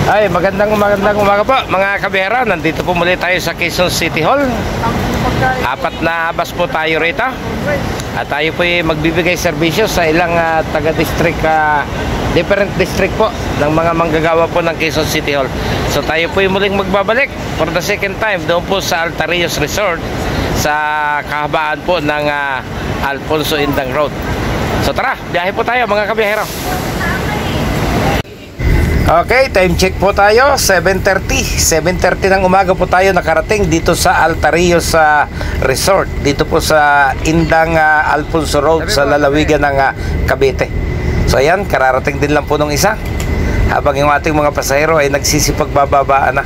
Ay, magandang umaga po mga kabihera. Nandito po muli tayo sa Quezon City Hall. Apat na bus po tayo rito. At tayo po magbibigay serbisyo sa ilang taga-district, different district po ng mga manggagawa po ng Quezon City Hall. So tayo po muling magbabalik for the second time doon po sa Altarillos Resort sa kahabaan po ng Alfonso Indang Road. So tara, biyahe po tayo mga kabihera. Okay, time check po tayo, 7:30 ng umaga po tayo nakarating dito sa Altarillos Resort, dito po sa Indang Alfonso Road sa lalawigan ng Cavite. So ayan, kararating din lang po nung isa, habang yung ating mga pasahero ay nagsisipagbababaan na.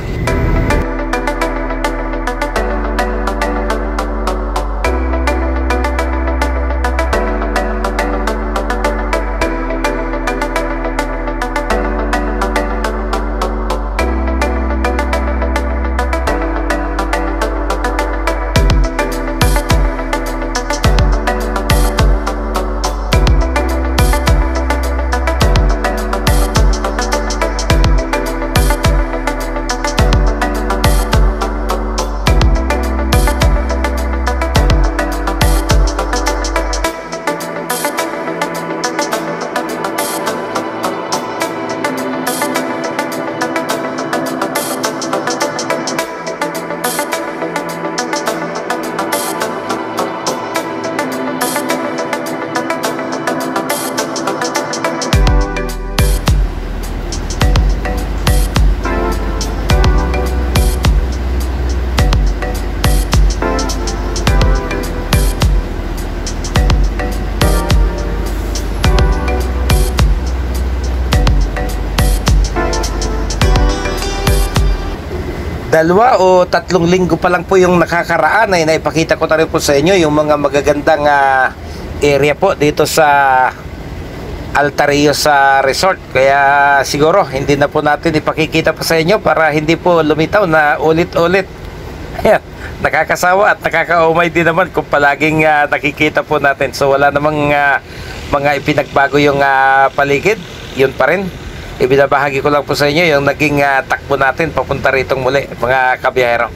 Dalawa o tatlong linggo pa lang po yung nakakaraan ay naipakita ko na rin po sa inyo yung mga magagandang area po dito sa Altarillos Resort. Kaya siguro hindi na po natin ipakikita pa sa inyo para hindi po lumitaw na ulit-ulit. Nakakasawa at nakakaumay din naman kung palaging nakikita po natin. So wala namang mga ipinagbago yung paligid, yun pa rin. Ibinabahagi ko lang po sa inyo yung naging takbo natin papunta rito muli mga kabiyahero.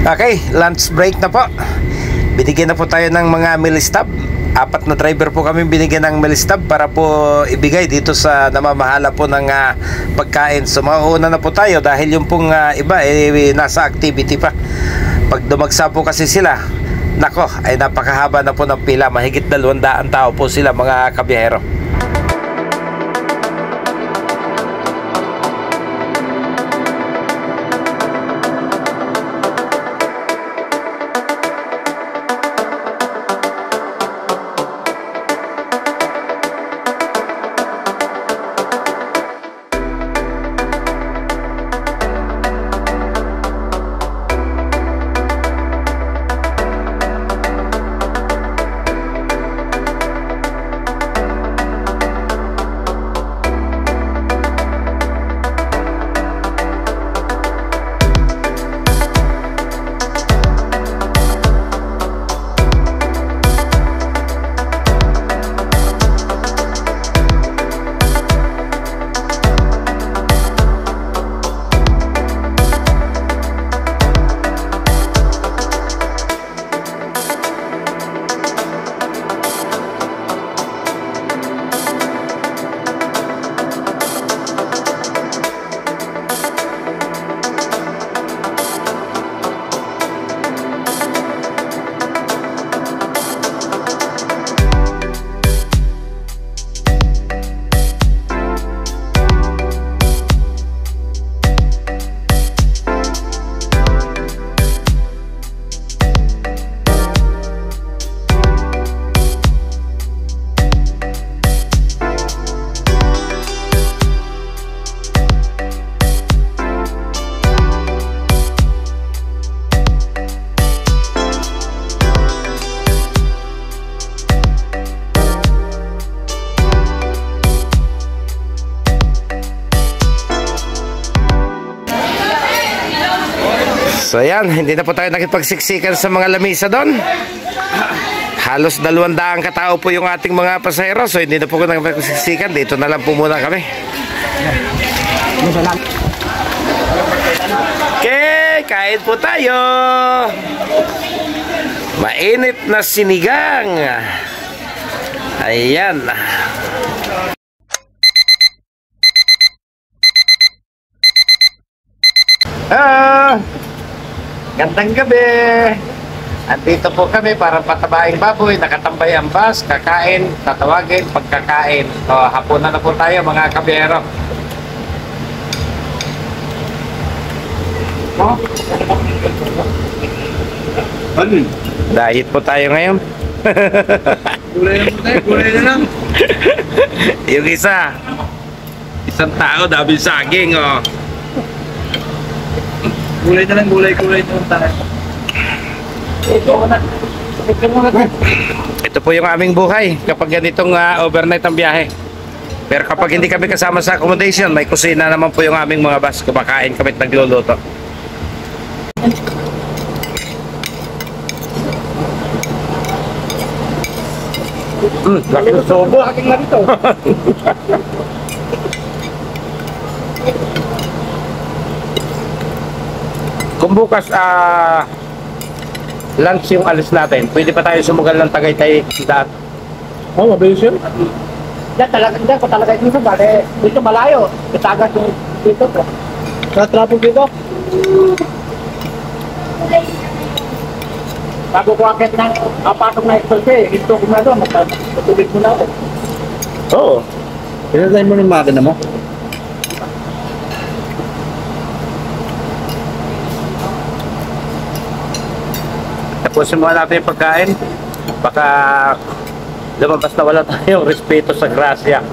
Okay, lunch break na po. Binigyan na po tayo ng mga meal stub. Apat na driver po kami binigyan ng meal stub para po ibigay dito sa namamahala po ng pagkain. So mauuna na po tayo dahil yung pong iba nasa activity pa. Pag dumagsa po kasi sila, nako, ay napakahaba na po ng pila. Mahigit 200 tao po sila mga kabiyahero. So ayan, hindi na po tayo nakipagsiksikan sa mga lamisa doon. Halos 200 katao po yung ating mga pasahero. So hindi na po ko nakipagsiksikan. Dito na lang po muna kami. Okay, kain po tayo. Mainit na sinigang. Ayan. Gandang gabi. Andito po kami para patabaing baboy, nakatambay ang bus, kakain, tatawagin, pagkakain. So, hapunan na po tayo mga kabiyero. Diet po tayo ngayon. Gulay na lang. Yung isang tao, daming saging, oh. Gulay na lang tayo. Ito po yung aming buhay kapag ganitong overnight ang biyahe. Pero kapag hindi kami kasama sa accommodation, may kusina naman po yung aming mga bus. Kumakain kami at nagluluto. Laki ng sobo. Aking narito. Kung bukas lunch yung alis natin, pwede pa tayo sumugal ng Tagaytay daan. Oh, mabilis yun. Diyan ko talaga dito. Bale, dito malayo. Itagas yung dito. Sa traffic dito. Bago ko akit ng apatong na express ito ko na doon. Matubig mo na ako. Oo. Pinatay mo ng makina mo? Tapusin muna natin yung pagkain. Baka lumabas na wala tayong respeto sa grasya.